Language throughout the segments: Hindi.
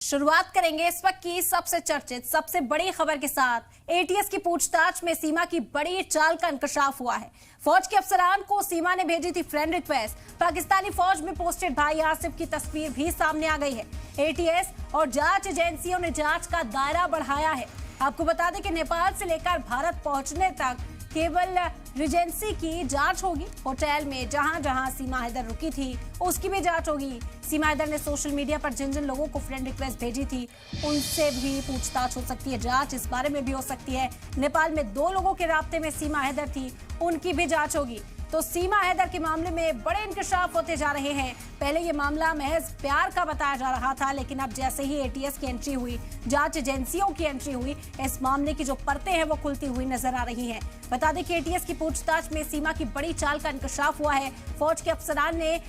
शुरुआत करेंगे इस वक्त की सबसे चर्चित सबसे बड़ी खबर के साथ। एटीएस की पूछताछ में सीमा की बड़ी चाल का इंकशाफ हुआ है। फौज के अफसरान को सीमा ने भेजी थी फ्रेंड रिक्वेस्ट। पाकिस्तानी फौज में पोस्टेड भाई आसिफ की तस्वीर भी सामने आ गई है। एटीएस और जांच एजेंसियों ने जांच का दायरा बढ़ाया है। आपको बता दें कि नेपाल से लेकर भारत पहुंचने तक केवल रिजेंसी की जांच होगी। होटल में जहां जहां सीमा हैदर रुकी थी उसकी भी जांच होगी। सीमा हैदर ने सोशल मीडिया पर जिन जिन लोगों को फ्रेंड रिक्वेस्ट भेजी थी उनसे भी पूछताछ हो सकती है। जांच इस बारे में भी हो सकती है। नेपाल में 2 लोगों के राब्ते में सीमा हैदर थी, उनकी भी जांच होगी। तो सीमा हैदर के मामले में बड़े इंकशाफ होते जा रहे हैं। पहले ये मामला महज प्यार का बताया जा रहा था, लेकिन अब जैसे ही एटीएस की एंट्री हुई, जांच एजेंसियों की एंट्री हुई, इस मामले की जो परतें हैं वो खुलती हुई नजर आ रही हैं। बता दें कि एटीएस की पूछताछ में सीमा की बड़ी चाल का इंकशाफ हुआ है। फौज के अफसरान ने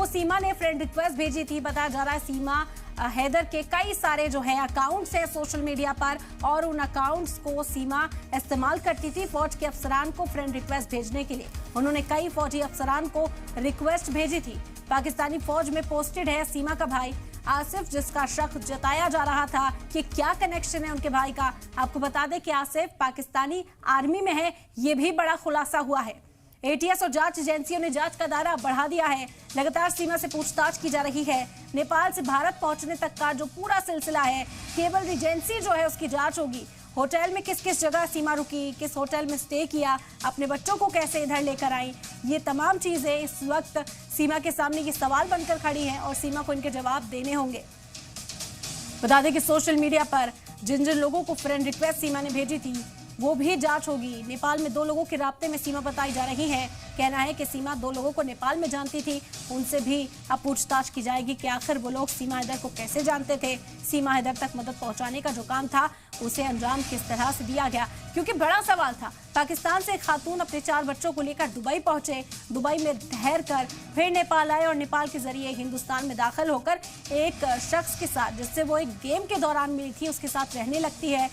सीमा ने फ्रेंड रिक्वेस्ट भेजी थी। बताया जा रहा है सीमा हैदर के कई सारे जो है अकाउंट्स हैं सोशल मीडिया पर, और उन अकाउंट्स को सीमा इस्तेमाल करती थी फौज के अफसरान को फ्रेंड रिक्वेस्ट भेजने के लिए। उन्होंने कई फौजी अफसरान को रिक्वेस्ट भेजी थी। पाकिस्तानी फौज में पोस्टेड है सीमा का भाई आसिफ, जिसका शक जताया जा रहा था कि क्या कनेक्शन है उनके भाई का। आपको बता दें कि आसिफ पाकिस्तानी आर्मी में है, ये भी बड़ा खुलासा हुआ है। एटीएस और जांच एजेंसियों ने जांच का दायरा बढ़ा दिया है। लगातार सीमा से पूछताछ की जा रही है। नेपाल से भारत पहुंचने तक का जो पूरा सिलसिला है, केवल रिजेंसी जो है उसकी जांच होगी। होटल में किस किस जगह सीमा रुकी, किस होटल में स्टे किया, अपने बच्चों को कैसे इधर लेकर आई, ये तमाम चीजें इस वक्त सीमा के सामने ये सवाल बनकर खड़ी हैं और सीमा को इनके जवाब देने होंगे। बता दें कि सोशल मीडिया पर जिन जिन लोगों को फ्रेंड रिक्वेस्ट सीमा ने भेजी थी वो भी जांच होगी। नेपाल में 2 लोगों के राब्ते में सीमा बताई जा रही है। कहना है कि सीमा 2 लोगों को नेपाल में जानती थी, उनसे भी अब पूछताछ की जाएगी कि आखिर वो लोग सीमा हैदर को कैसे जानते थे। सीमा हैदर तक मदद पहुंचाने का जो काम था उसे अंजाम किस तरह से दिया गया, क्योंकि बड़ा सवाल था। पाकिस्तान से एक खातून अपने 4 बच्चों को लेकर दुबई पहुंचे, दुबई में ठहर कर फिर नेपाल आए और नेपाल के जरिए हिंदुस्तान में दाखिल होकर एक शख्स के साथ, जिससे वो एक गेम के दौरान मिली थी, उसके साथ रहने लगती है।